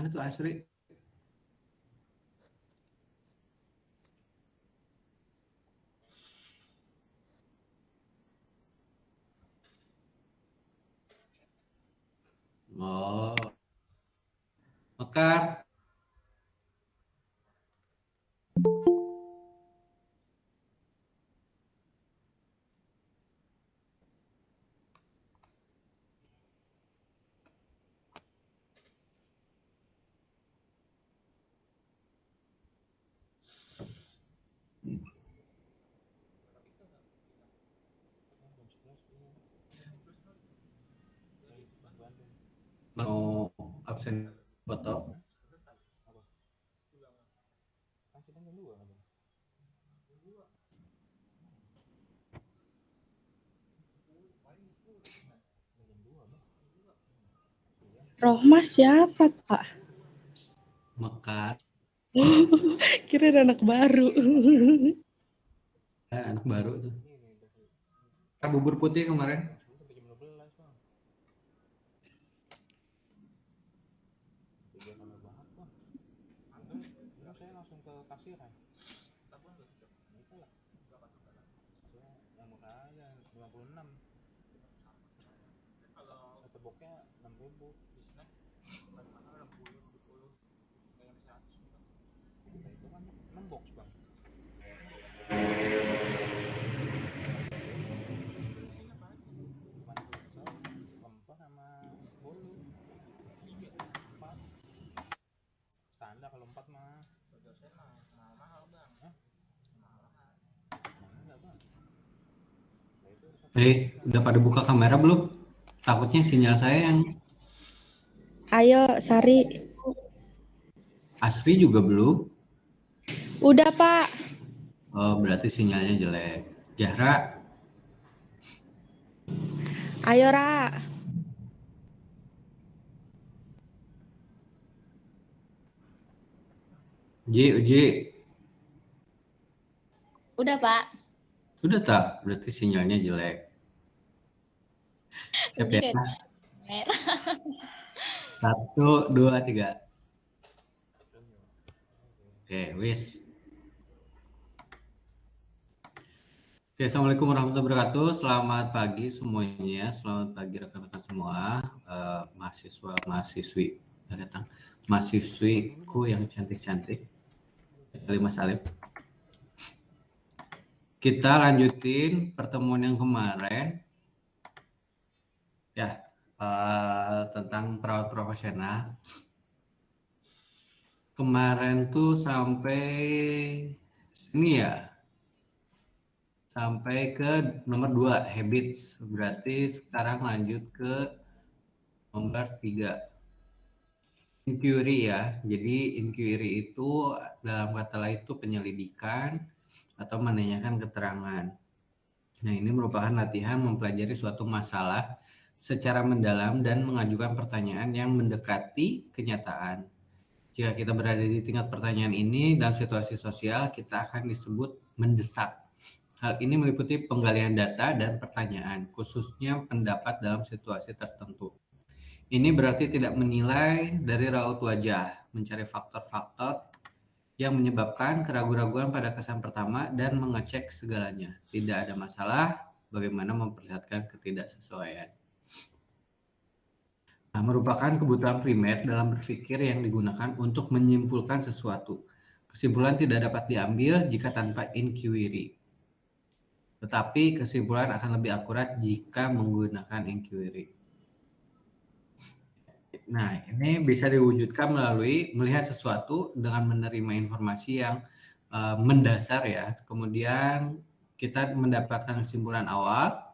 Mana tuh Asri? Oh, Mekar. Mau absen foto? Rohmah siapa, Pak? Mekar, Kira anak baru. anak baru tuh. Bubur putih kemarin. Udah pada buka kamera belum? Takutnya sinyal saya yang Ayo, Sari. Asri juga belum. Udah, Pak. Oh, berarti sinyalnya jelek. Zahra, Ayo, Ra. Uji. Udah, Pak. Udah tak? Berarti sinyalnya jelek. Siap Uji ya? dan merah. 1, 2, 3. Oke, wis. Oke, Assalamualaikum warahmatullahi wabarakatuh. Selamat pagi semuanya. Selamat pagi rekan-rekan semua. Mahasiswa-mahasiswi. Datang. Mahasiswiku yang cantik-cantik. Mas Alim. Kita lanjutin pertemuan yang kemarin. Ya, tentang perawat profesional. Kemarin tuh sampai sini ya. Sampai ke nomor 2, habits. Berarti sekarang lanjut ke nomor 3. Inquiry ya. Jadi inquiry itu dalam kata lain itu penyelidikan atau menanyakan keterangan. Nah, ini merupakan latihan mempelajari suatu masalah secara mendalam dan mengajukan pertanyaan yang mendekati kenyataan. Jika kita berada di tingkat pertanyaan ini dalam situasi sosial, kita akan disebut mendesak. Hal ini meliputi penggalian data dan pertanyaan, khususnya pendapat dalam situasi tertentu. Ini berarti tidak menilai dari raut wajah, mencari faktor-faktor yang menyebabkan keraguan-raguan pada kesan pertama dan mengecek segalanya. Tidak ada masalah, bagaimana memperlihatkan ketidaksesuaian. Nah, merupakan kebutuhan primer dalam berpikir yang digunakan untuk menyimpulkan sesuatu. Kesimpulan tidak dapat diambil jika tanpa inquiry. Tetapi kesimpulan akan lebih akurat jika menggunakan inquiry. Nah, ini bisa diwujudkan melalui melihat sesuatu dengan menerima informasi yang mendasar ya. Kemudian kita mendapatkan kesimpulan awal.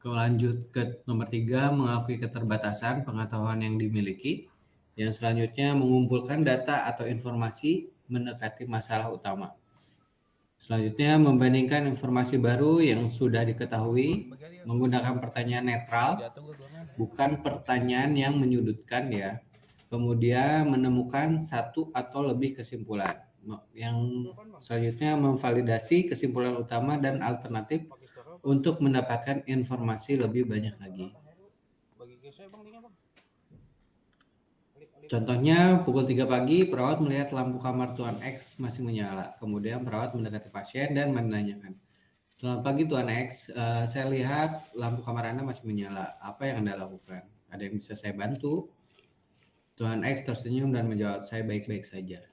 Lanjut ke nomor 3, mengakui keterbatasan pengetahuan yang dimiliki. Yang selanjutnya mengumpulkan data atau informasi mendekati masalah utama. Selanjutnya membandingkan informasi baru yang sudah diketahui menggunakan pertanyaan netral, bukan pertanyaan yang menyudutkan ya. Kemudian menemukan satu atau lebih kesimpulan. Yang selanjutnya memvalidasi kesimpulan utama dan alternatif untuk mendapatkan informasi lebih banyak lagi. Contohnya, pukul 3 pagi, perawat melihat lampu kamar Tuan X masih menyala. Kemudian perawat mendekati pasien dan menanyakan, "Selamat pagi Tuan X, saya lihat lampu kamar Anda masih menyala. Apa yang Anda lakukan? Ada yang bisa saya bantu?" Tuan X tersenyum dan menjawab, "Saya baik-baik saja."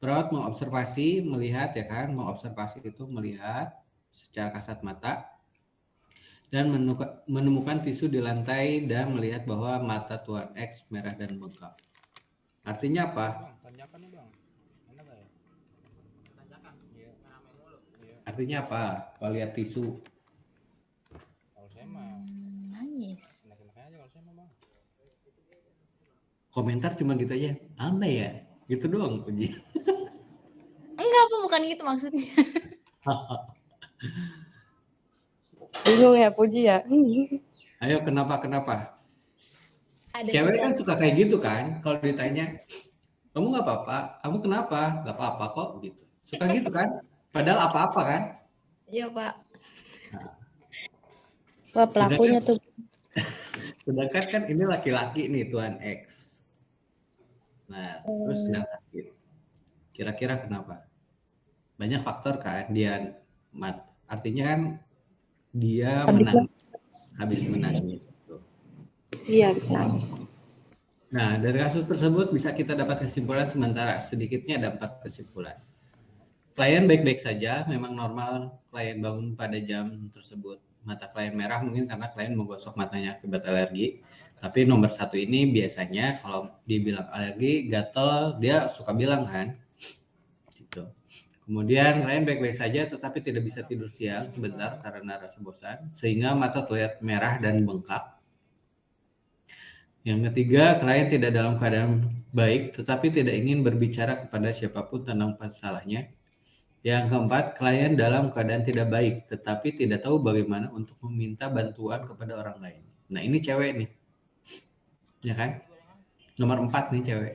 Perawat mengobservasi, melihat ya kan, mengobservasi itu melihat secara kasat mata dan menemukan tisu di lantai dan melihat bahwa mata Tuan X merah dan bengkak. Artinya apa? Artinya apa? Kalau lihat tisu. Nangis. Komentar cuma gitu aja. Apa ya? Gitu doang, Puji. Enggak, apa bukan gitu maksudnya. Bingung ya Puji ya. Ayo, kenapa? Ada Cewek kan sesuatu. suka kayak gitu kan. Kalau ditanya, "Kamu nggak apa-apa? Kamu kenapa?" "Nggak apa-apa kok," gitu. Suka gitu kan? Padahal apa-apa kan? Iya, Pak. Wah pelakunya tuh. Sedangkan kan ini laki-laki nih, Tuan X. Nah, terus sedang sakit. Kira-kira kenapa? Banyak faktor kan. Artinya kan dia habis menangis. Iya habis nangis. Nah, dari kasus tersebut bisa kita dapat kesimpulan sementara. Sedikitnya ada 4 kesimpulan. Klien baik-baik saja, memang normal klien bangun pada jam tersebut. Mata klien merah mungkin karena klien menggosok matanya akibat alergi. Tapi nomor 1 ini biasanya kalau dibilang alergi, gatel, dia suka bilang kan. Gitu. Kemudian klien baik-baik saja tetapi tidak bisa tidur siang sebentar karena rasa bosan, sehingga mata terlihat merah dan bengkak. Yang ketiga, klien tidak dalam keadaan baik tetapi tidak ingin berbicara kepada siapapun tentang masalahnya. Yang keempat, klien dalam keadaan tidak baik, tetapi tidak tahu bagaimana untuk meminta bantuan kepada orang lain. Nah, ini cewek nih. Ya kan? Nomor 4 nih cewek.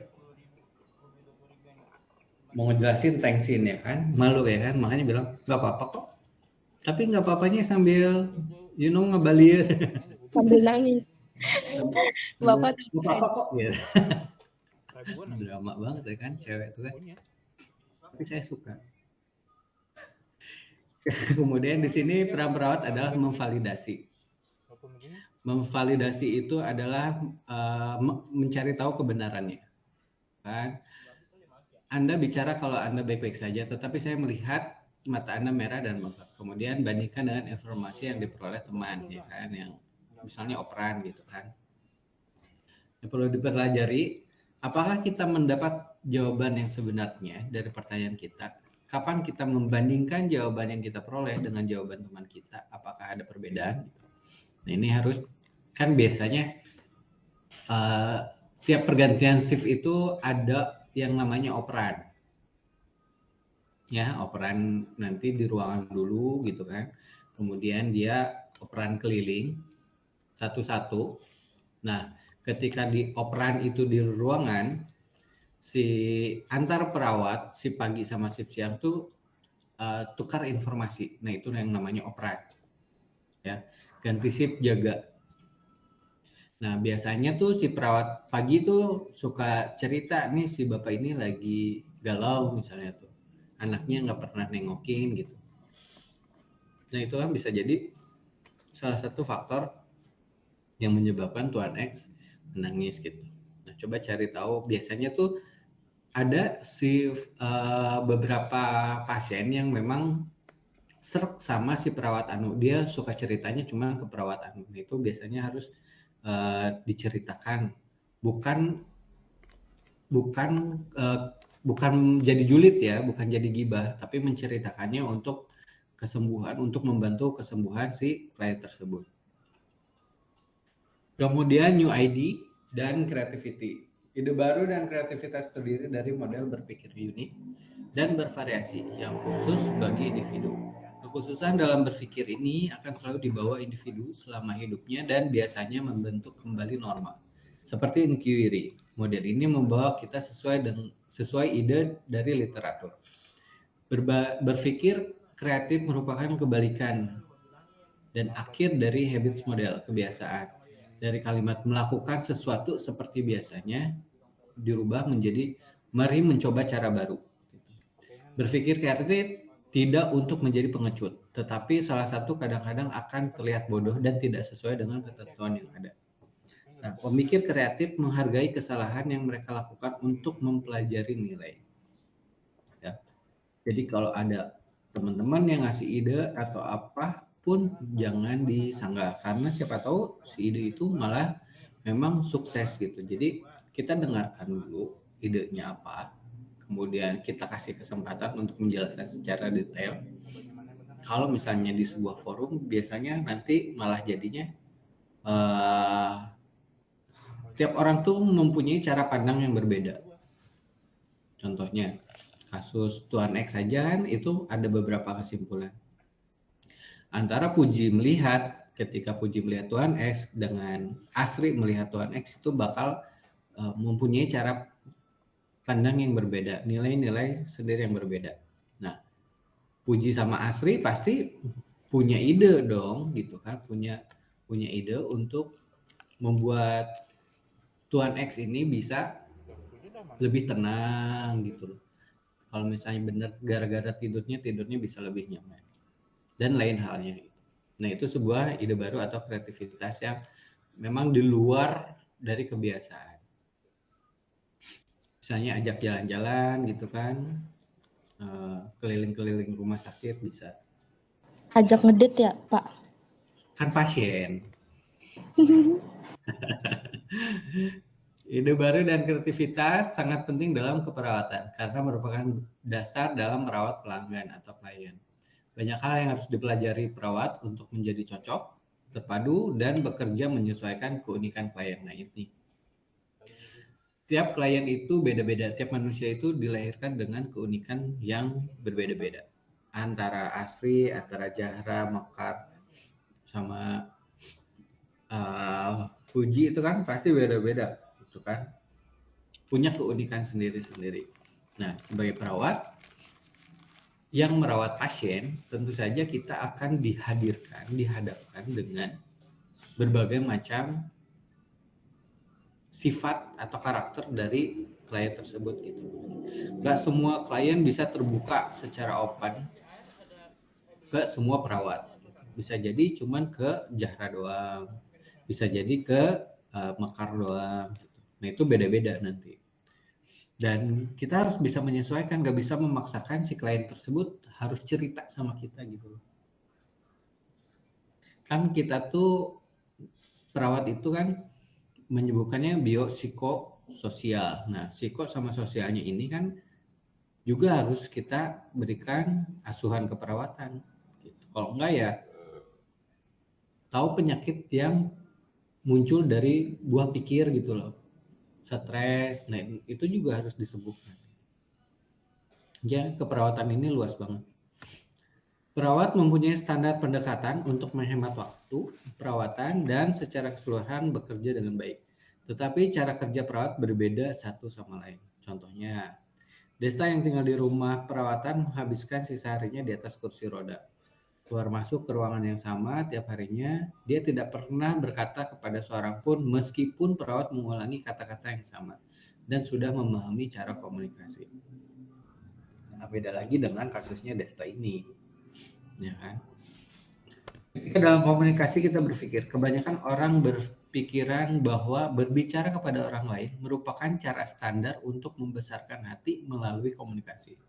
Mau ngejelasin tensin ya kan? Malu ya kan? Makanya bilang, "Nggak apa-apa kok." Tapi nggak apa-apanya sambil, ngebalir. Sambil nangis. Bapak Nggak apa-apa kok. Gitu. Drama banget ya kan cewek itu kan. Tapi saya suka. Kemudian di sini peran perawat adalah memvalidasi. Memvalidasi itu adalah mencari tahu kebenarannya. Kan? Anda bicara kalau Anda baik-baik saja, tetapi saya melihat mata Anda merah dan bengkak. Kemudian bandingkan dengan informasi yang diperoleh teman, ya kan, yang misalnya operan gitu kan. Yang perlu dipelajari, apakah kita mendapat jawaban yang sebenarnya dari pertanyaan kita? Kapan kita membandingkan jawaban yang kita peroleh dengan jawaban teman kita? Apakah ada perbedaan? Nah, ini harus, kan biasanya tiap pergantian shift itu ada yang namanya operan. Ya, operan nanti di ruangan dulu gitu kan. Kemudian dia operan keliling satu-satu. Nah, ketika di operan itu di ruangan, si antar perawat, si pagi sama shift siang tuh tukar informasi. Nah, itu yang namanya operan. Ya, ganti shift jaga. Nah, biasanya tuh si perawat pagi tuh suka cerita nih si bapak ini lagi galau misalnya tuh. Anaknya nggak pernah nengokin gitu. Nah, itu kan bisa jadi salah satu faktor yang menyebabkan Tuan X menangis gitu. Nah, coba cari tahu, biasanya tuh ada beberapa pasien yang memang serk sama si perawat anu, dia suka ceritanya cuma ke perawat anu. Itu biasanya harus diceritakan, bukan jadi julid ya, bukan jadi gibah, tapi menceritakannya untuk kesembuhan, untuk membantu kesembuhan si klien tersebut. Kemudian new ID dan creativity. Ide baru dan kreativitas terdiri dari model berpikir unik dan bervariasi yang khusus bagi individu. Kekhususan dalam berpikir ini akan selalu dibawa individu selama hidupnya dan biasanya membentuk kembali norma. Seperti inquiry, model ini membawa kita sesuai ide dari literatur. Berpikir kreatif merupakan kebalikan dan akhir dari habits model, kebiasaan. Dari kalimat melakukan sesuatu seperti biasanya, dirubah menjadi mari mencoba cara baru. Berpikir kreatif tidak untuk menjadi pengecut, tetapi salah satu kadang-kadang akan terlihat bodoh dan tidak sesuai dengan ketentuan yang ada. Nah, pemikir kreatif menghargai kesalahan yang mereka lakukan untuk mempelajari nilai. Ya. Jadi kalau ada teman-teman yang ngasih ide atau apapun jangan disanggah, karena siapa tahu si ide itu malah memang sukses gitu. Jadi kita dengarkan dulu idenya apa, kemudian kita kasih kesempatan untuk menjelaskan secara detail. Kalau misalnya di sebuah forum biasanya nanti malah jadinya tiap orang tuh mempunyai cara pandang yang berbeda. Contohnya kasus Tuan X saja kan itu ada beberapa kesimpulan. Antara Puji melihat, ketika Puji melihat Tuan X dengan Asri melihat Tuan X itu bakal mempunyai cara pandang yang berbeda, nilai-nilai sendiri yang berbeda. Nah, Puji sama Asri pasti punya ide dong gitu kan, punya ide untuk membuat Tuan X ini bisa lebih tenang gitu loh. Kalau misalnya benar gara-gara tidurnya bisa lebih nyaman dan lain halnya. Nah, itu sebuah ide baru atau kreativitas yang memang di luar dari kebiasaan. Misalnya ajak jalan-jalan gitu kan, keliling-keliling rumah sakit bisa. Ajak ngedate ya, Pak? Kan pasien. Ide baru dan kreativitas sangat penting dalam keperawatan karena merupakan dasar dalam merawat pelanggan atau klien. Banyak hal yang harus dipelajari perawat untuk menjadi cocok, terpadu, dan bekerja menyesuaikan keunikan klien. Nah, ini. Tiap klien itu beda-beda, tiap manusia itu dilahirkan dengan keunikan yang berbeda-beda. Antara Asri, antara Zahra, Mekar, sama Puji itu kan pasti beda-beda, gitu kan? Punya keunikan sendiri-sendiri. Nah, sebagai perawat yang merawat pasien, tentu saja kita akan dihadapkan dengan berbagai macam sifat atau karakter dari klien tersebut gitu. Gak semua klien bisa terbuka secara open ke semua perawat. Bisa jadi cuman ke Zahra doang, bisa jadi ke Mekar doang. Nah, itu beda-beda nanti. Dan kita harus bisa menyesuaikan, gak bisa memaksakan si klien tersebut harus cerita sama kita gitu. Kan kita tuh perawat itu kan menyebutkannya biopsikososial. Nah, psiko sama sosialnya ini kan juga harus kita berikan asuhan keperawatan. Gitu. Kalau enggak ya tahu penyakit yang muncul dari buah pikir gitu loh. Stres, nah itu juga harus disembuhkan. Ya, keperawatan ini luas banget. Perawat mempunyai standar pendekatan untuk menghemat waktu, perawatan, dan secara keseluruhan bekerja dengan baik. Tetapi cara kerja perawat berbeda satu sama lain. Contohnya, Desta yang tinggal di rumah perawatan menghabiskan sisa harinya di atas kursi roda. Keluar masuk ke ruangan yang sama tiap harinya, dia tidak pernah berkata kepada seorang pun meskipun perawat mengulangi kata-kata yang sama dan sudah memahami cara komunikasi. Nah, beda lagi dengan kasusnya Desta ini, ya kan? Ketika dalam komunikasi kita berpikir, kebanyakan orang berpikiran bahwa berbicara kepada orang lain merupakan cara standar untuk membesarkan hati melalui komunikasi.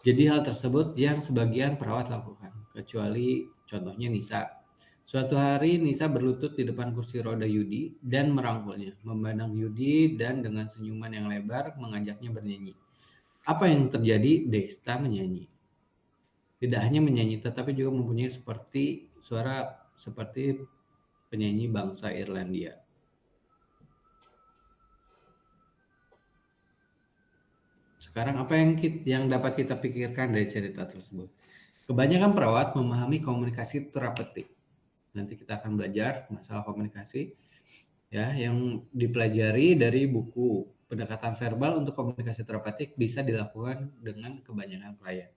Jadi hal tersebut yang sebagian perawat lakukan, kecuali contohnya Nisa. Suatu hari Nisa berlutut di depan kursi roda Yudi dan merangkulnya, memandang Yudi dan dengan senyuman yang lebar mengajaknya bernyanyi. Apa yang terjadi? Desta menyanyi. Tidak hanya menyanyi, tetapi juga mempunyai suara seperti penyanyi bangsa Irlandia. Sekarang apa yang dapat kita pikirkan dari cerita tersebut? Kebanyakan perawat memahami komunikasi terapeutik. Nanti kita akan belajar masalah komunikasi ya yang dipelajari dari buku pendekatan verbal untuk komunikasi terapeutik bisa dilakukan dengan kebanyakan klien.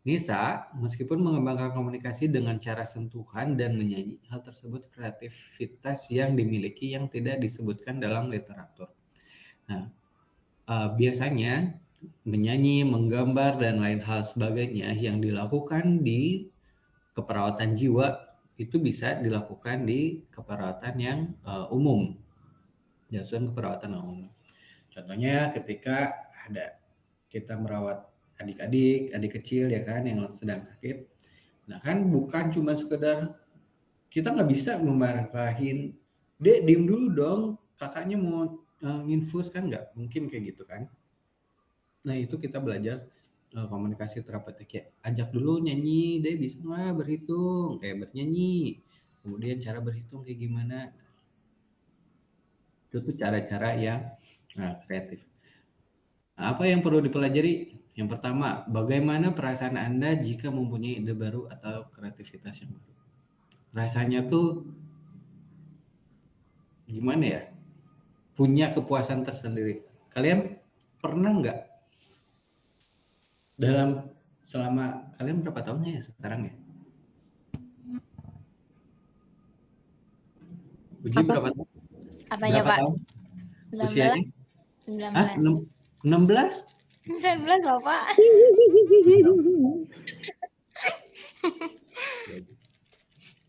Nisa, meskipun mengembangkan komunikasi dengan cara sentuhan dan menyanyi, hal tersebut kreativitas yang dimiliki yang tidak disebutkan dalam literatur. Nah, biasanya menyanyi, menggambar, dan lain hal sebagainya yang dilakukan di keperawatan jiwa itu bisa dilakukan di keperawatan yang umum, jasa keperawatan umum. Contohnya ketika ada kita merawat adik kecil ya kan yang sedang sakit. Nah kan bukan cuma sekedar kita nggak bisa memarahin, Dek diem dulu dong, kakaknya mau nginfus, kan nggak mungkin kayak gitu kan. Nah itu kita belajar komunikasi terapeutik, kayak ajak dulu nyanyi, Dek bisa nggak berhitung, kayak bernyanyi, kemudian cara berhitung kayak gimana. Itu tuh cara-cara yang kreatif. Nah, apa yang perlu dipelajari? Yang pertama, bagaimana perasaan Anda jika mempunyai ide baru atau kreativitas yang baru? Rasanya tuh gimana ya? Punya kepuasan tersendiri. Kalian pernah nggak selama kalian berapa tahunnya ya sekarang ya? Uji Apa? berapa tahun? Apanya, Berapa Pak? tahun 19? usianya? 19. 16? 19, Bapak.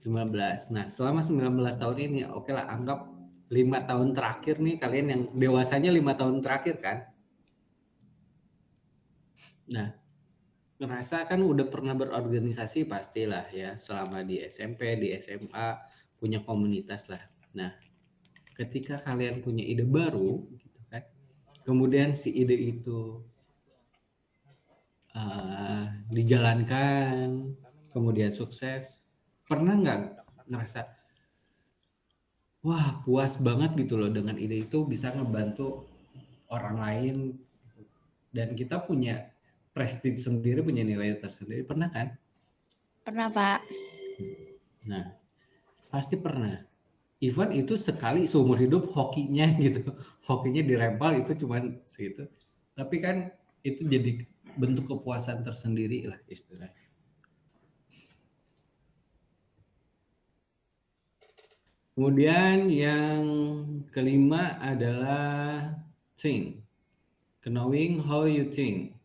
19. Nah, selama 19 tahun ini, oke lah, anggap 5 tahun terakhir nih, kalian yang dewasanya 5 tahun terakhir kan? Nah, ngerasa kan udah pernah berorganisasi pastilah ya, selama di SMP, di SMA, punya komunitas lah. Nah, ketika kalian punya ide baru, gitu kan, kemudian si ide itu dijalankan, kemudian sukses, pernah nggak ngerasa wah puas banget gitu loh dengan ide itu bisa ngebantu orang lain dan kita punya prestige sendiri, punya nilai tersendiri, pernah kan? Pernah, Pak. Nah, pasti pernah. Even itu sekali seumur hidup hokinya gitu, hokinya dirempal itu cuman segitu, tapi kan itu jadi bentuk kepuasan tersendiri lah istilahnya. Kemudian yang kelima adalah think. Knowing how you think.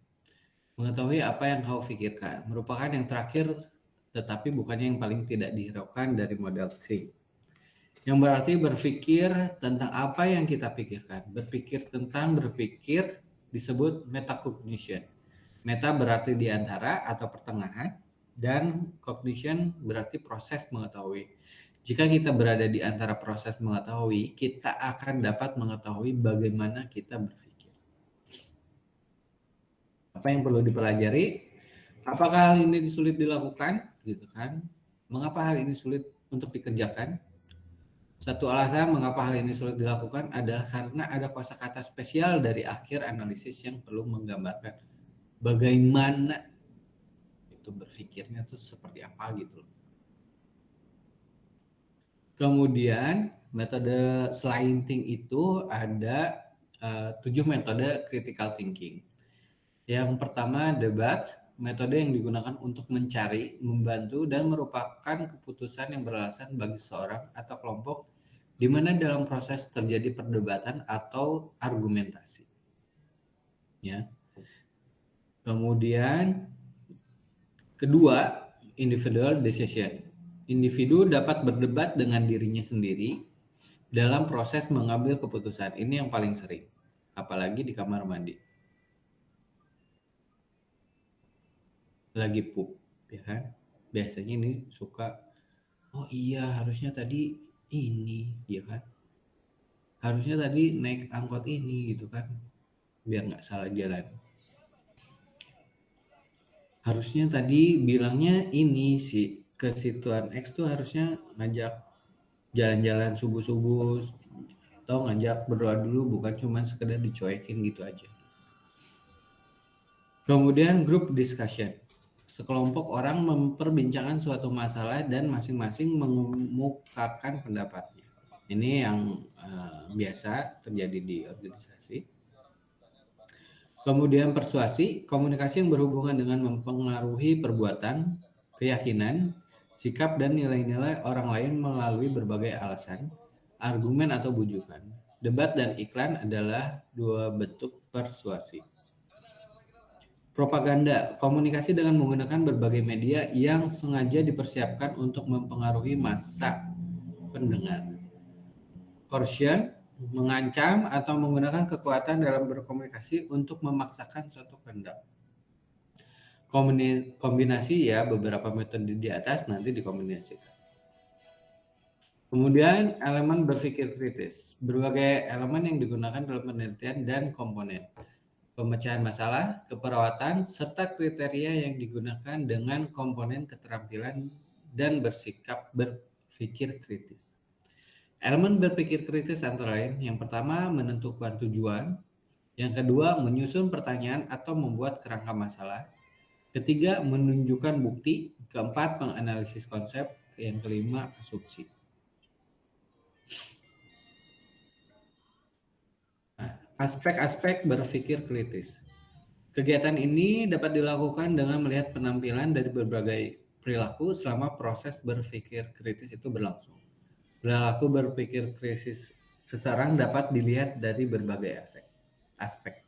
Mengetahui apa yang kau pikirkan. Merupakan yang terakhir tetapi bukannya yang paling tidak dihiraukan dari model think. Yang berarti berpikir tentang apa yang kita pikirkan. Berpikir disebut metacognition. Meta berarti di antara atau pertengahan dan cognition berarti proses mengetahui. Jika kita berada di antara proses mengetahui, kita akan dapat mengetahui bagaimana kita berpikir. Apa yang perlu dipelajari? Apakah hal ini sulit dilakukan? Gitu kan? Mengapa hal ini sulit untuk dikerjakan? Satu alasan mengapa hal ini sulit dilakukan adalah karena ada kosakata spesial dari akhir analisis yang perlu menggambarkan bagaimana itu berpikirnya itu seperti apa gitu. Kemudian metode selain think itu ada 7 metode critical thinking. Yang pertama debat, metode yang digunakan untuk mencari, membantu, dan merupakan keputusan yang beralasan bagi seorang atau kelompok di mana dalam proses terjadi perdebatan atau argumentasi. Ya. Kemudian kedua, individual decision. Individu dapat berdebat dengan dirinya sendiri dalam proses mengambil keputusan. Ini yang paling sering, apalagi di kamar mandi. Lagi pup, ya kan? Biasanya ini suka, oh iya harusnya tadi ini, ya kan? Harusnya tadi naik angkot ini gitu kan, biar nggak salah jalan. Harusnya tadi bilangnya ini sih, ke si Tuan X tuh harusnya ngajak jalan-jalan subuh-subuh atau ngajak berdoa dulu, bukan cuma sekedar dicuekin gitu aja. Kemudian group discussion. Sekelompok orang memperbincangkan suatu masalah dan masing-masing mengemukakan pendapatnya. Ini yang biasa terjadi di organisasi. Kemudian persuasi, komunikasi yang berhubungan dengan mempengaruhi perbuatan, keyakinan, sikap dan nilai-nilai orang lain melalui berbagai alasan, argumen atau bujukan. Debat dan iklan adalah dua bentuk persuasi. Propaganda, komunikasi dengan menggunakan berbagai media yang sengaja dipersiapkan untuk mempengaruhi massa pendengar. Coercion, mengancam atau menggunakan kekuatan dalam berkomunikasi untuk memaksakan suatu kehendak. Kombinasi ya, beberapa metode di atas nanti dikombinasikan. Kemudian elemen berpikir kritis, berbagai elemen yang digunakan dalam penelitian dan komponen. Pemecahan masalah, keperawatan, serta kriteria yang digunakan dengan komponen keterampilan dan bersikap berpikir kritis. Elemen berpikir kritis antara lain, yang pertama menentukan tujuan, yang kedua menyusun pertanyaan atau membuat kerangka masalah, ketiga menunjukkan bukti, keempat menganalisis konsep, yang kelima asumsi. Aspek-aspek berpikir kritis. Kegiatan ini dapat dilakukan dengan melihat penampilan dari berbagai perilaku selama proses berpikir kritis itu berlangsung. Perilaku berpikir kritis seseorang dapat dilihat dari berbagai aspek.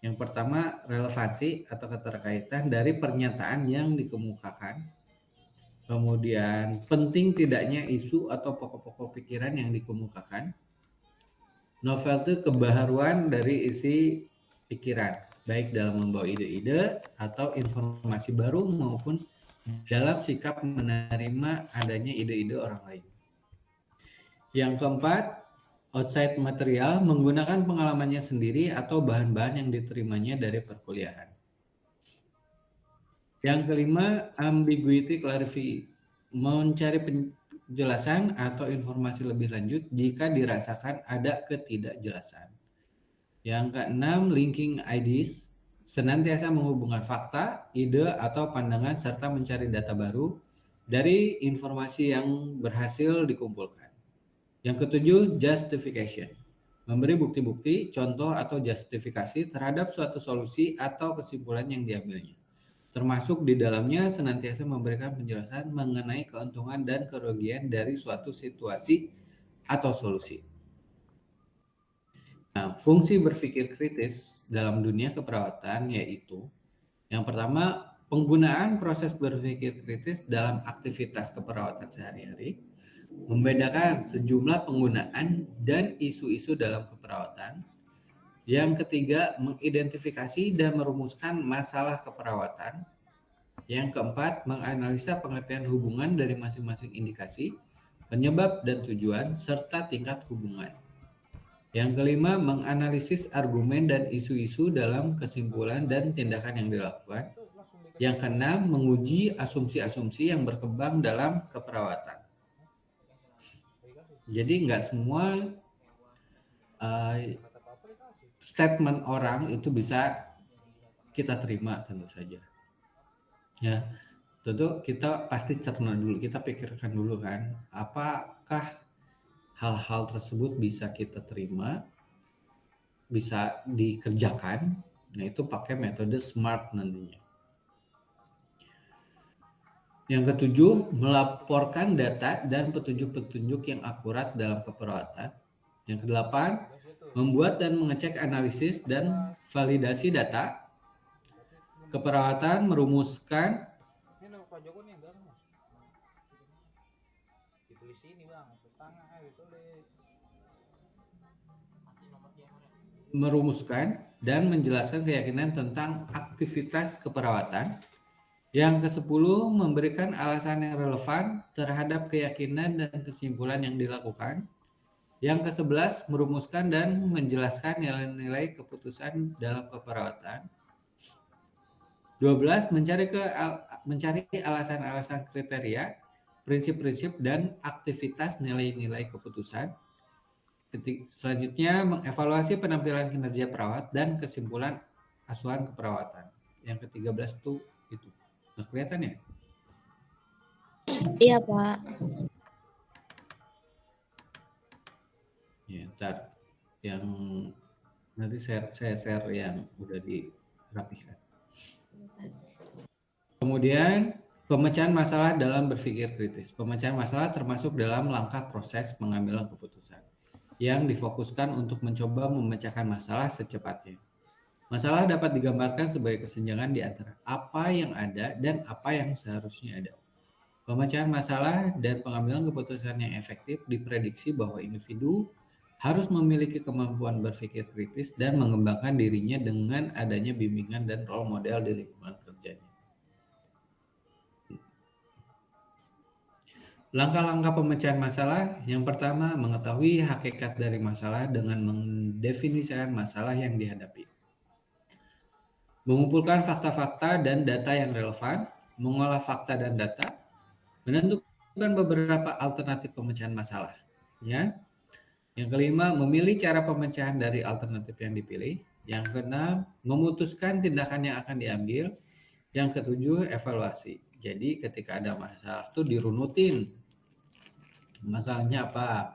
Yang pertama, relevansi atau keterkaitan dari pernyataan yang dikemukakan. Kemudian, penting tidaknya isu atau pokok-pokok pikiran yang dikemukakan. Novelty, kebaharuan dari isi pikiran, baik dalam membawa ide-ide atau informasi baru maupun dalam sikap menerima adanya ide-ide orang lain. Yang keempat, outside material, menggunakan pengalamannya sendiri atau bahan-bahan yang diterimanya dari perkuliahan. Yang kelima, ambiguity clarify, mencari penjelasan atau informasi lebih lanjut jika dirasakan ada ketidakjelasan. Yang keenam, linking ideas, senantiasa menghubungkan fakta, ide, atau pandangan serta mencari data baru dari informasi yang berhasil dikumpulkan. Yang ketujuh, justification, memberi bukti-bukti, contoh atau justifikasi terhadap suatu solusi atau kesimpulan yang diambilnya. Termasuk di dalamnya senantiasa memberikan penjelasan mengenai keuntungan dan kerugian dari suatu situasi atau solusi. Nah, fungsi berpikir kritis dalam dunia keperawatan yaitu yang pertama, penggunaan proses berpikir kritis dalam aktivitas keperawatan sehari-hari, membedakan sejumlah penggunaan dan isu-isu dalam keperawatan. Yang ketiga, mengidentifikasi dan merumuskan masalah keperawatan. Yang keempat, menganalisa pengertian hubungan dari masing-masing indikasi, penyebab dan tujuan, serta tingkat hubungan. Yang kelima, menganalisis argumen dan isu-isu dalam kesimpulan dan tindakan yang dilakukan. Yang keenam, menguji asumsi-asumsi yang berkembang dalam keperawatan. Jadi nggak semua statement orang itu bisa kita terima tentu saja. Ya, tentu kita pasti cerna dulu, kita pikirkan dulu kan, apakah hal-hal tersebut bisa kita terima, bisa dikerjakan. Nah, itu pakai metode SMART nantinya. Yang ketujuh, melaporkan data dan petunjuk-petunjuk yang akurat dalam keperawatan. Yang kedelapan, membuat dan mengecek analisis dan validasi data. Keperawatan merumuskan dan menjelaskan keyakinan tentang aktivitas keperawatan. Yang ke-10, memberikan alasan yang relevan terhadap keyakinan dan kesimpulan yang dilakukan. Yang ke-11, merumuskan dan menjelaskan nilai-nilai keputusan dalam keperawatan. 12, mencari alasan-alasan kriteria, prinsip-prinsip, dan aktivitas nilai-nilai keputusan. Selanjutnya, mengevaluasi penampilan kinerja perawat dan kesimpulan asuhan keperawatan. Yang ke-13 itu. Nggak kelihatan ya? Iya, Pak. Ya, ntar. Yang nanti saya share yang udah dirapihkan. Kemudian, pemecahan masalah dalam berpikir kritis. Pemecahan masalah termasuk dalam langkah proses pengambilan keputusan. yang difokuskan untuk mencoba memecahkan masalah secepatnya. Masalah dapat digambarkan sebagai kesenjangan di antara apa yang ada dan apa yang seharusnya ada. Pemecahan masalah dan pengambilan keputusan yang efektif diprediksi bahwa individu harus memiliki kemampuan berpikir kritis dan mengembangkan dirinya dengan adanya bimbingan dan role model di lingkungan kerjanya. Langkah-langkah pemecahan masalah, yang pertama mengetahui hakikat dari masalah dengan mendefinisikan masalah yang dihadapi. Mengumpulkan fakta-fakta dan data yang relevan, mengolah fakta dan data, menentukan beberapa alternatif pemecahan masalah. Ya. Yang kelima, memilih cara pemecahan dari alternatif yang dipilih. Yang keenam, memutuskan tindakan yang akan diambil. Yang ketujuh, evaluasi. Jadi ketika ada masalah tuh dirunutin. Masalahnya apa?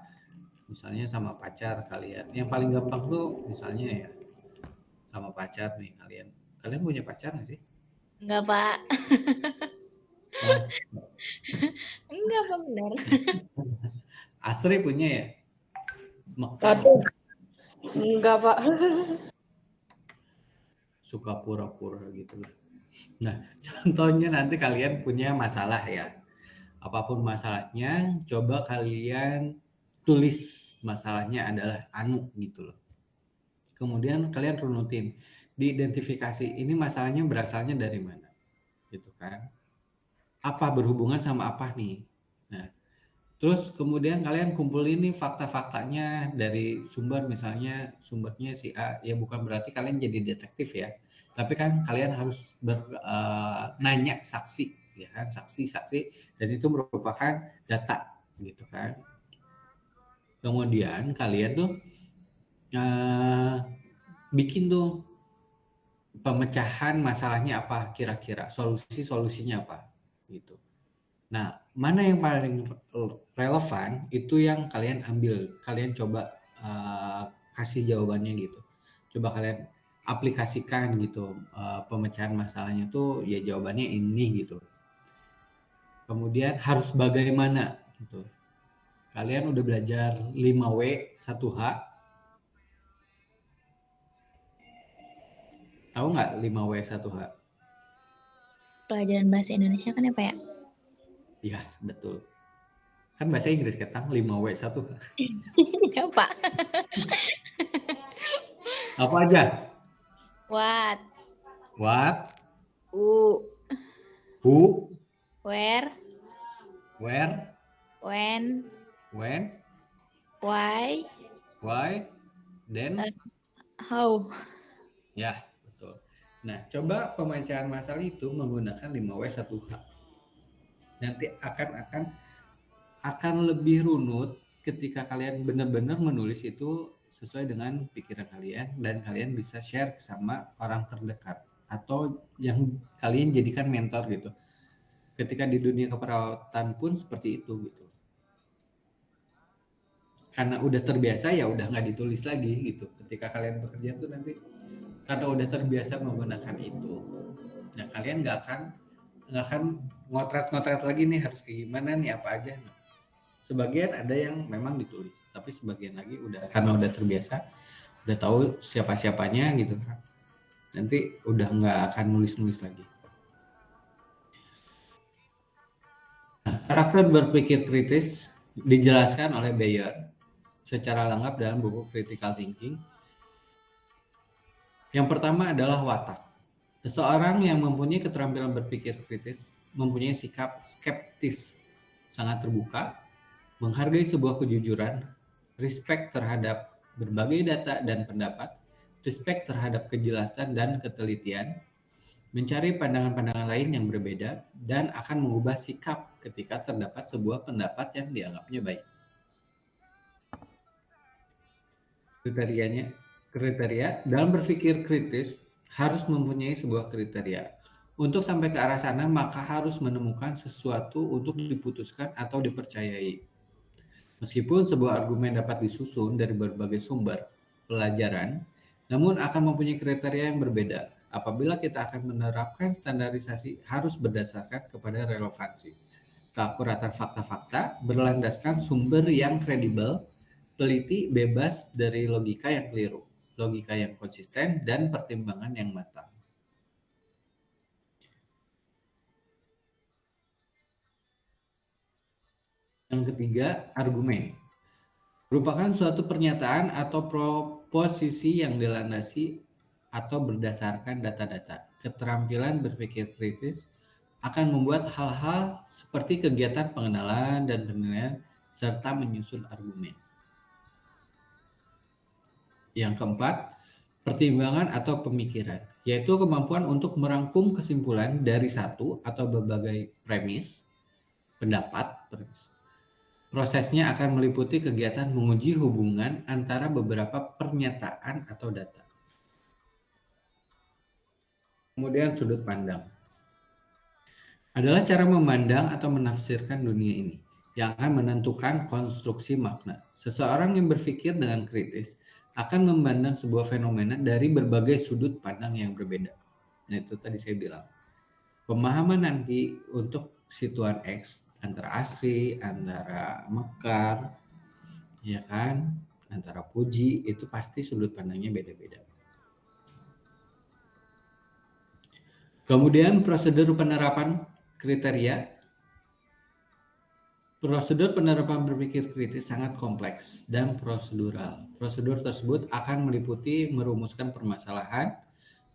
Misalnya sama pacar kalian. Yang paling gampang tuh misalnya ya sama pacar nih kalian. Kalian punya pacar nggak sih? Enggak, Pak. Mas, Enggak, Pak, benar. Asri punya ya? Mekar. Waduh. Enggak, Pak. Suka pura-pura gitu lah. Nah, contohnya nanti kalian punya masalah ya. Apapun masalahnya, coba kalian tulis masalahnya adalah anu gitu loh. Kemudian kalian runutin, diidentifikasi ini masalahnya berasalnya dari mana, gitu kan? Apa berhubungan sama apa nih? Nah, terus kemudian kalian kumpulin nih fakta-faktanya dari sumber, misalnya sumbernya si A, ya bukan berarti kalian jadi detektif ya, tapi kan kalian harus nanya saksi, ya kan, saksi-saksi, dan itu merupakan data, gitu kan. Kemudian kalian tuh bikin tuh pemecahan masalahnya apa kira-kira, solusinya apa, gitu. Nah, mana yang paling relevan itu yang kalian ambil, kalian coba kasih jawabannya gitu. Coba kalian aplikasikan gitu, pemecahan masalahnya tuh ya jawabannya ini gitu. Kemudian harus bagaimana gitu. Kalian udah belajar 5W 1H. Tahu nggak 5W 1H? Pelajaran bahasa Indonesia kan ya, Pak ya? Iya, betul. Kan bahasa Inggris ketang 5W 1H. Iya, Pak. Apa aja? What? Who? Where? When? Why? Then? How? Ya, betul. Nah, coba pemecahan masalah itu menggunakan 5W 1H. Nanti akan lebih runut ketika kalian benar-benar menulis itu sesuai dengan pikiran kalian, dan kalian bisa share sama orang terdekat atau yang kalian jadikan mentor gitu. Ketika di dunia keperawatan pun seperti itu gitu. Karena udah terbiasa ya udah nggak ditulis lagi gitu. Ketika kalian bekerja tuh nanti karena udah terbiasa menggunakan itu. Nah, kalian nggak akan ngotret lagi nih harus kayak gimana nih apa aja. Nah, sebagian ada yang memang ditulis, tapi sebagian lagi karena udah terbiasa, udah tahu siapa-siapanya gitu kan. Nanti udah nggak akan nulis lagi. Nah, karakter berpikir kritis dijelaskan oleh Bayer secara lengkap dalam buku Critical Thinking. Yang pertama adalah watak. Seseorang yang mempunyai keterampilan berpikir kritis mempunyai sikap skeptis, sangat terbuka, menghargai sebuah kejujuran, respect terhadap berbagai data dan pendapat, respect terhadap kejelasan dan ketelitian, mencari pandangan-pandangan lain yang berbeda, dan akan mengubah sikap ketika terdapat sebuah pendapat yang dianggapnya baik. Kriteria dalam berpikir kritis harus mempunyai sebuah kriteria. Untuk sampai ke arah sana, maka harus menemukan sesuatu untuk diputuskan atau dipercayai. Meskipun sebuah argumen dapat disusun dari berbagai sumber pelajaran, namun akan mempunyai kriteria yang berbeda. Apabila kita akan menerapkan standarisasi, harus berdasarkan kepada relevansi, keakuratan fakta-fakta, berlandaskan sumber yang kredibel, teliti, bebas dari logika yang keliru, logika yang konsisten, dan pertimbangan yang matang. Yang ketiga, argumen. Merupakan suatu pernyataan atau proposisi yang dilandasi atau berdasarkan data-data. Keterampilan berpikir kritis akan membuat hal-hal seperti kegiatan pengenalan dan penilaian serta menyusun argumen. Yang keempat, pertimbangan atau pemikiran, yaitu kemampuan untuk merangkum kesimpulan dari satu atau berbagai premis, pendapat. Prosesnya akan meliputi kegiatan menguji hubungan antara beberapa pernyataan atau data. Kemudian sudut pandang adalah cara memandang atau menafsirkan dunia ini yang akan menentukan konstruksi makna. Seseorang yang berpikir dengan kritis akan memandang sebuah fenomena dari berbagai sudut pandang yang berbeda. Nah, itu tadi saya bilang. Pemahaman nanti untuk situan X antara asli, antara mekar, ya kan, antara puji, itu pasti sudut pandangnya beda-beda. Kemudian prosedur penerapan kriteria. Prosedur penerapan berpikir kritis sangat kompleks dan prosedural. Prosedur tersebut akan meliputi merumuskan permasalahan,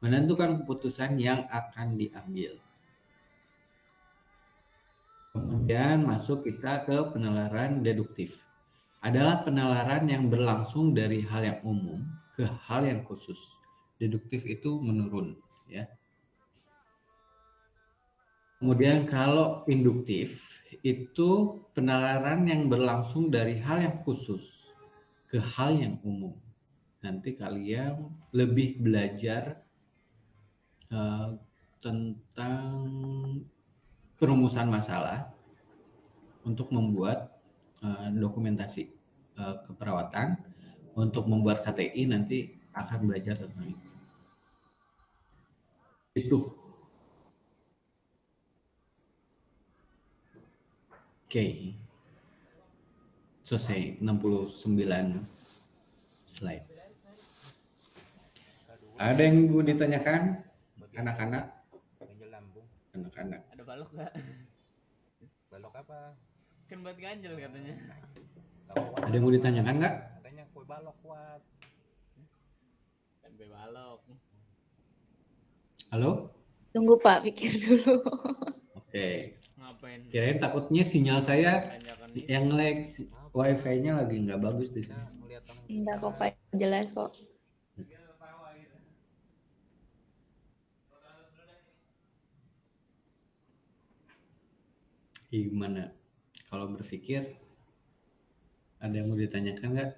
menentukan keputusan yang akan diambil. Kemudian masuk kita ke penalaran deduktif. Adalah penalaran yang berlangsung dari hal yang umum ke hal yang khusus. Deduktif itu menurun, ya. Kemudian kalau induktif itu penalaran yang berlangsung dari hal yang khusus ke hal yang umum. Nanti kalian lebih belajar tentang perumusan masalah untuk membuat dokumentasi keperawatan, untuk membuat KTI nanti akan belajar tentang itu. Itu. Oke. Selesai 69 slide. Ada yang mau ditanyakan? Anak-anak? Ganjel lambung. Anak-anak. Ada balok nggak? Balok apa? Kan buat ganjel katanya. Ada yang mau ditanyakan nggak? Katanya kue balok kuat. Kan kue balok. Halo? Tunggu Pak, pikir dulu. Oke. Ngapain? Kirain takutnya sinyal saya Tanyakan yang lag, wifi-nya lagi nggak bagus di sini. Kita ngeliat kamu. Enggak kok Pak, jelas kok. Gimana? Kalau berpikir, ada yang mau ditanyakan nggak?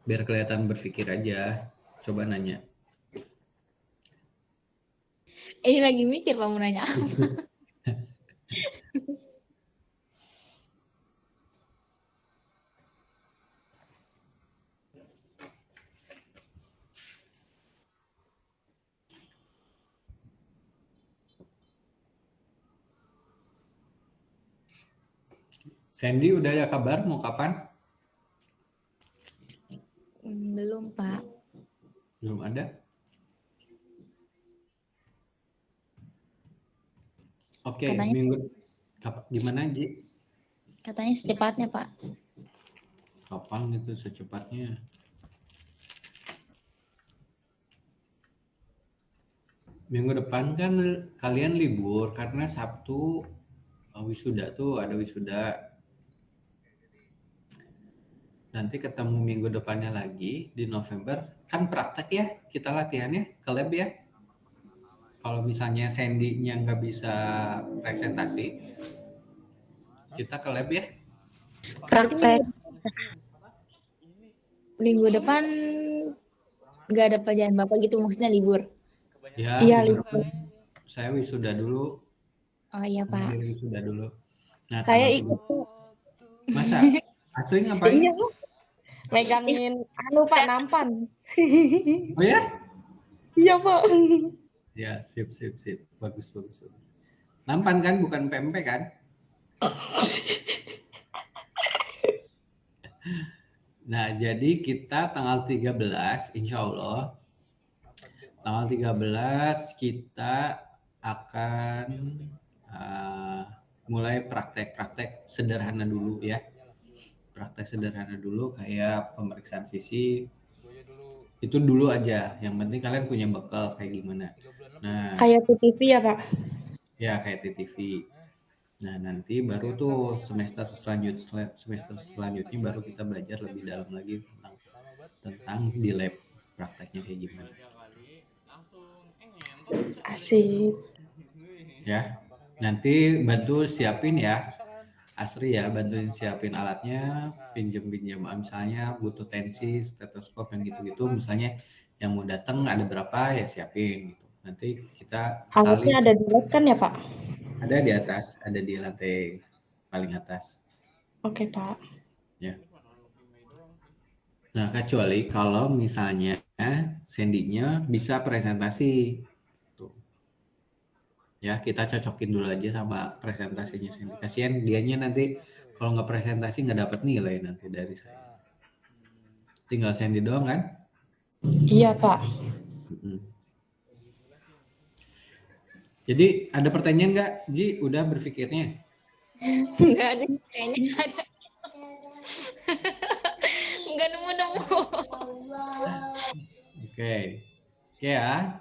Biar kelihatan berpikir aja. Coba nanya. Ini lagi mikir Pak mau nanya apa. Sandy udah ada kabar mau kapan? Belum Pak. Belum ada? Oke, Katanya- minggu gimana Ji? Katanya secepatnya Pak. Kapan itu secepatnya? Minggu depan kan kalian libur karena Sabtu wisuda tuh ada wisuda. Nanti ketemu minggu depannya lagi di November. Kan praktek ya kita latihannya ke lab ya. Kalau misalnya Sandy-nya nggak bisa presentasi, kita ke lab ya. Praktek. Minggu depan nggak ada pelajaran Bapak gitu, maksudnya libur. Ya, Iya, minggu libur. depan saya wisuda dulu. Oh iya Pak. Menghadiri wisuda dulu. Nah, Saya tanggal ikut. Masa? Asli ngapain? Iya, megangin Pak nampan. Oh ya? Iya Pak. Ya, sip. Bagus. Nampan kan, bukan PMP kan? Nah, jadi kita tanggal 13, insya Allah, tanggal 13 kita akan mulai praktek-praktek sederhana dulu ya. Praktek sederhana dulu kayak pemeriksaan fisik. Itu dulu aja. Yang penting kalian punya bekal kayak gimana. Nah, Kayak PTV ya, Pak? ya kayak TTV. Nah, nanti baru tuh semester selanjutnya baru kita belajar lebih dalam lagi tentang di lab prakteknya kayak gimana. Asik. Ya, nanti bantu siapin ya, Asri ya, bantuin siapin alatnya, pinjam misalnya butuh tensi, stetoskop yang gitu-gitu, misalnya yang mau datang ada berapa ya siapin gitu. Nanti kita Alatnya saling ada di lab kan ya, Pak? ada di atas, ada di lantai paling atas. Oke, Pak. Ya. Nah, kecuali kalau misalnya Sandy-nya bisa presentasi. Tuh. Ya, kita cocokin dulu aja sama presentasinya Sandy. Kasihan dianya nanti kalau nggak presentasi nggak dapat nilai nanti dari saya. Tinggal Sandy doang kan? Iya, Pak. Jadi ada pertanyaan nggak, Ji? Udah berpikirnya? Nggak ada, kayaknya nggak ada. Nggak nemu-nemu. Oke ya.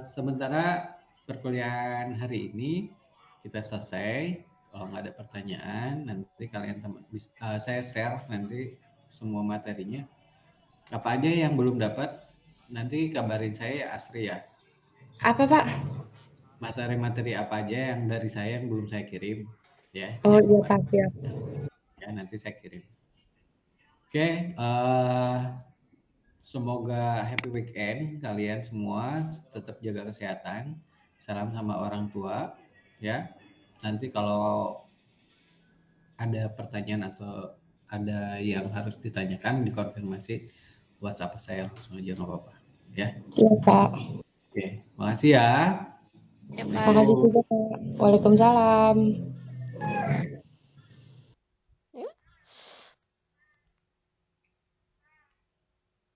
Sementara perkuliahan hari ini kita selesai. Kalau nggak ada pertanyaan, nanti kalian saya share nanti semua materinya. Apa aja yang belum dapat, nanti kabarin saya ya, Asri ya. Apa, Pak? Materi-materi apa aja yang dari saya yang belum saya kirim ya. Oh iya, Pak. Siap. Ya, nanti saya kirim. Oke, semoga happy weekend kalian semua, tetap jaga kesehatan. Salam sama orang tua ya. Nanti kalau ada pertanyaan atau ada yang harus ditanyakan, dikonfirmasi WhatsApp saya langsung aja, nggak apa-apa ya. Siap, Pak. Oke, makasih ya. Ya, Pak. Makasih juga, Pak. Waalaikumsalam.